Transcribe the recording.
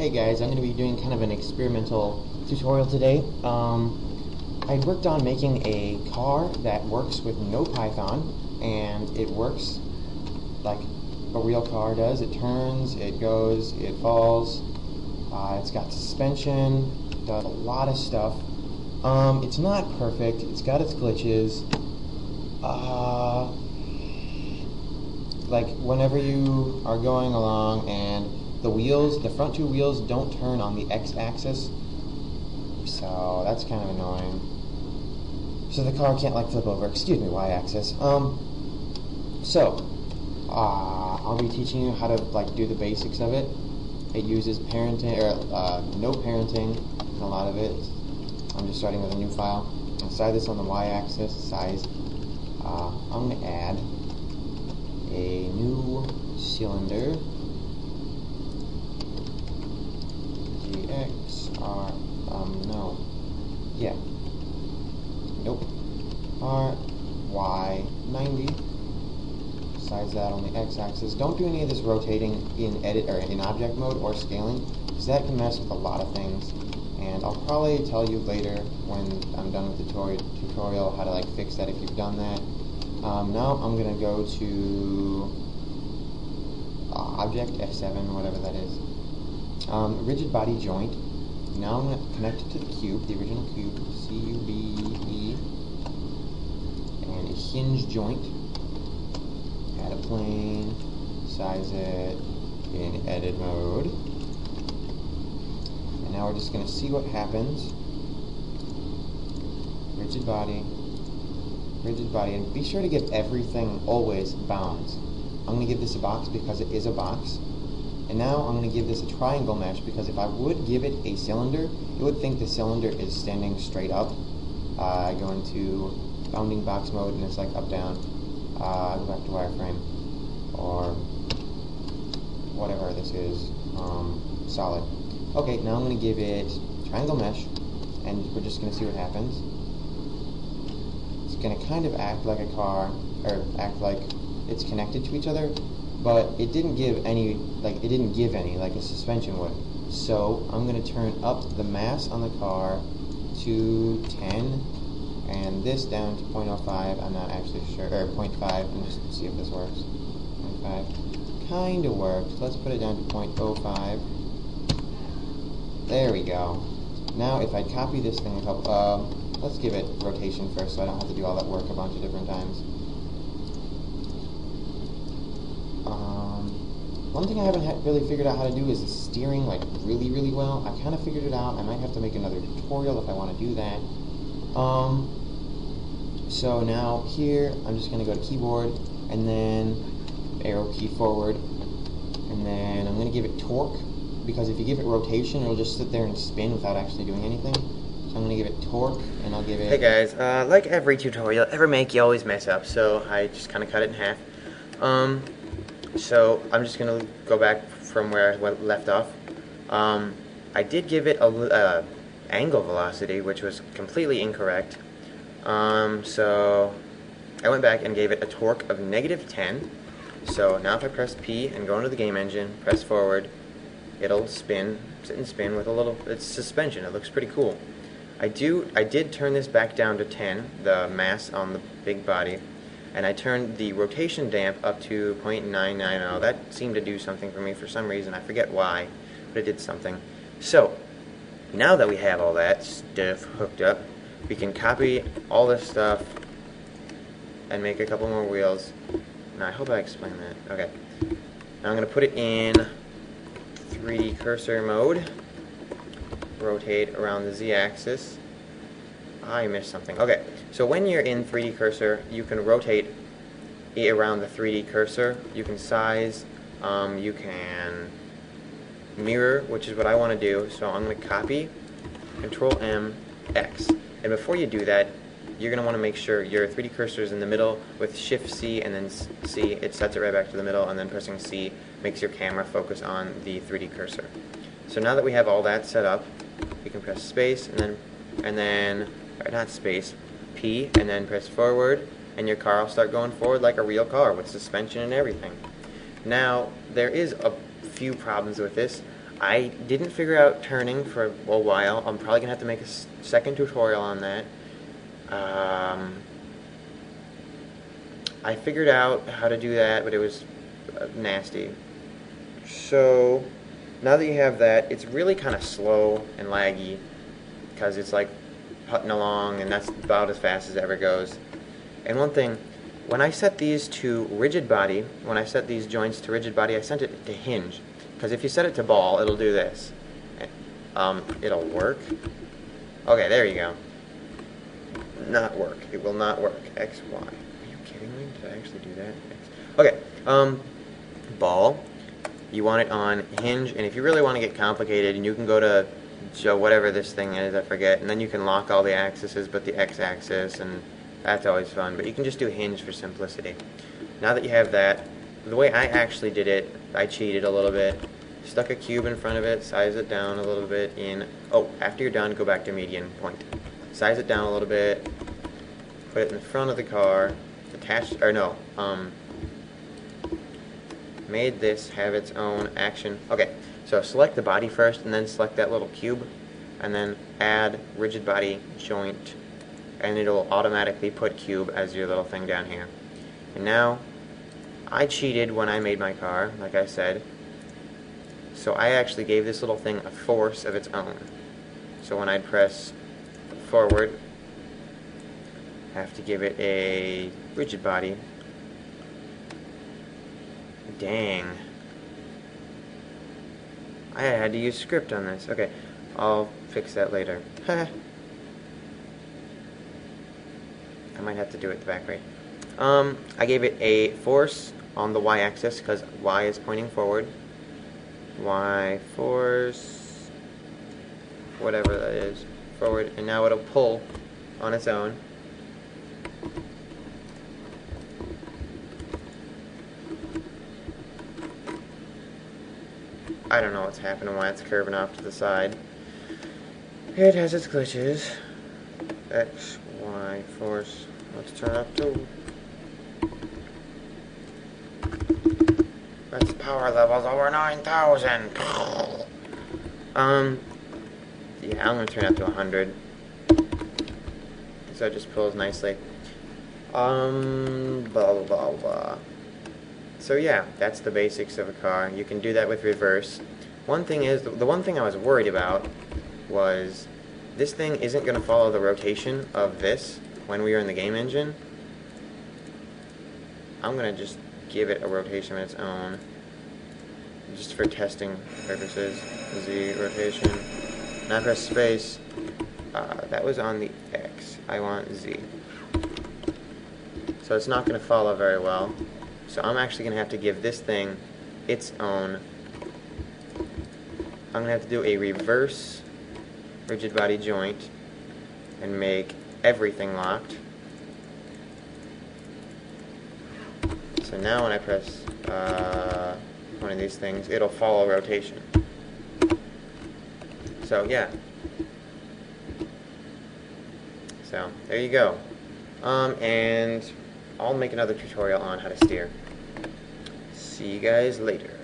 Hey guys, I'm going to be doing kind of an experimental tutorial today. I worked on making a car that works with no Python, and it works like a real car does. It turns, it goes, it falls, it's got suspension, does a lot of stuff. It's not perfect, it's got its glitches. Like whenever you are going along and the front two wheels don't turn on the x-axis, so that's kind of annoying. So the car can't like flip over, excuse me, y-axis. I'll be teaching you how to like do the basics of it. It uses parenting, or no parenting, a lot of it. I'm just starting with a new file. I'll size this on the y-axis, size. I'm going to add a new cylinder. RY90. Size that on the x-axis. Don't do any of this rotating in edit or in object mode or scaling, because that can mess with a lot of things. And I'll probably tell you later when I'm done with the tutorial how to like fix that if you've done that. Now I'm gonna go to object F7, whatever that is. Rigid body joint. Now I'm going to connect it to the cube, the original cube, C-U-B-E, and a hinge joint. Add a plane, size it in edit mode. And now we're just going to see what happens. Rigid body, and be sure to give everything always bounds. I'm going to give this a box because it is a box. And now I'm going to give this a triangle mesh because if I would give it a cylinder, it would think the cylinder is standing straight up. I go into bounding box mode and it's like up down. Go back to wireframe or whatever this is, solid. Okay, now I'm going to give it triangle mesh and we're just going to see what happens. It's going to kind of act like a car, or act like it's connected to each other. But it didn't give any like a suspension would. So I'm going to turn up the mass on the car to 10 and this down to 0.05. I'm not actually sure, or 0.5. And just see if this works. 0.5 kind of works. Let's put it down to 0.05. There we go. Now if I copy this thing a couple, let's give it rotation first so I don't have to do all that work a bunch of different times. One thing I haven't really figured out how to do is the steering like really well. I kind of figured it out. I might have to make another tutorial if I want to do that. So now here I'm just going to go to keyboard and then arrow key forward, and then I'm going to give it torque because if you give it rotation it'll just sit there and spin without actually doing anything. So I'm going to give it torque and I'll give it... Hey guys, like every tutorial ever make, you always mess up, so I just kind of cut it in half. So I'm just going to go back from where I left off. I did give it a angle velocity, which was completely incorrect. So I went back and gave it a torque of -10. So now if I press P and go into the game engine, press forward, it'll spin, sit and spin with a little, it's suspension. It looks pretty cool. I did turn this back down to 10, the mass on the big body. And I turned the rotation damp up to 0.990. That seemed to do something for me for some reason. I forget why, but it did something. So, now that we have all that stuff hooked up, we can copy all this stuff and make a couple more wheels. Now, I hope I explained that. Okay. Now I'm going to put it in 3D cursor mode. Rotate around the Z-axis. I missed something. Okay, so when you're in 3D cursor, you can rotate around the 3D cursor. You can size, you can mirror, which is what I want to do. So I'm going to copy, Control M, X. And before you do that, you're going to want to make sure your 3D cursor is in the middle with Shift C and then C. It sets it right back to the middle, and then pressing C makes your camera focus on the 3D cursor. So now that we have all that set up, we can press space and then not space, P, and then press forward, and your car will start going forward like a real car with suspension and everything. Now, there is a few problems with this. I didn't figure out turning for a while. I'm probably going to have to make a second tutorial on that. I figured out how to do that, but it was nasty. So, now that you have that, it's really kind of slow and laggy, because it's like putting along, and that's about as fast as it ever goes. And one thing, when I set these to rigid body, when I set these joints to rigid body, I set it to hinge. Because if you set it to ball, it'll do this. It'll work. Okay, there you go. Not work. It will not work. X, Y. Are you kidding me? Did I actually do that? X. Okay, ball. You want it on hinge, and if you really want to get complicated, and you can go to whatever this thing is, I forget, and then you can lock all the axes but the x-axis, and that's always fun, but you can just do hinge for simplicity. Now that you have that, the way I actually did it, I cheated a little bit, stuck a cube in front of it, size it down a little bit after you're done, go back to median point. Size it down a little bit, put it in front of the car, made this have its own action. Okay, so select the body first, and then select that little cube, and then add rigid body joint, and it'll automatically put cube as your little thing down here. And now, I cheated when I made my car, like I said, so I actually gave this little thing a force of its own. So when I press forward, I have to give it a rigid body. Dang. I had to use script on this. Okay, I'll fix that later. I might have to do it the back way. I gave it a force on the y-axis because y is pointing forward. Y force, whatever that is, forward, and now it'll pull on its own. I don't know what's happening, why it's curving off to the side. It has its glitches. X, Y, force. Let's turn up to... That's power levels over 9,000. Yeah, I'm gonna turn it up to 100. So it just pulls nicely. Blah, blah, blah, blah. So yeah, that's the basics of a car. You can do that with reverse. One thing is, the one thing I was worried about was this thing isn't going to follow the rotation of this when we are in the game engine. I'm going to just give it a rotation of its own, just for testing purposes. Z rotation. Now press space. That was on the X. I want Z. So it's not going to follow very well. So I'm actually going to have to give this thing its own. I'm going to have to do a reverse rigid body joint and make everything locked. So now when I press one of these things, it'll follow rotation. So yeah. So there you go. And I'll make another tutorial on how to steer. See you guys later.